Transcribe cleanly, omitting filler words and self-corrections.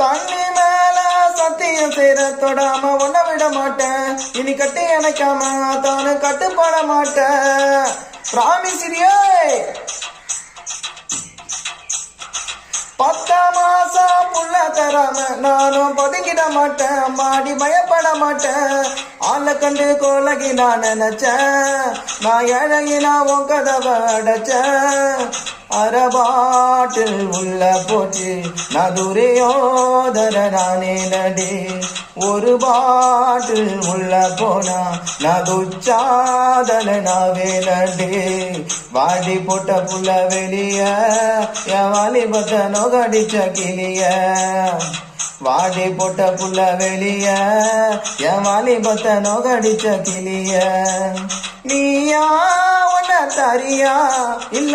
தண்ணி மேல சத்தியம் செய்த தொடாம ஒன்ன விட மாட்டேன். இனி கட்டி அணைக்காம தானு கட்டுப்பட மாட்டேன். பிராமிசிரியே 10 மாசம் புள்ள தராம நானும் பதுங்கிட மாட்டேன். மாடி பயப்பட மாட்டேன். ஆளை கண்டு கோலகி நான் நினைச்சேன். நான் இழகினா உன் கதவை அடைச்சேன். அரபாட்டில் உள்ள போச்சு நான் துரியோதர நானே நடி. ஒரு பாட்டில் உள்ள போனா நான் துச்சாதன நாவே நடி. வாடி போட்ட புள்ள வெளிய என் வாலிபத்தை நோகடிச்ச கிளிய. வாடி போட்ட புள்ள வெளிய என் வாலிபத்தை நோகடிச்ச கிளிய. நீயா உன்ன தரியா இல்ல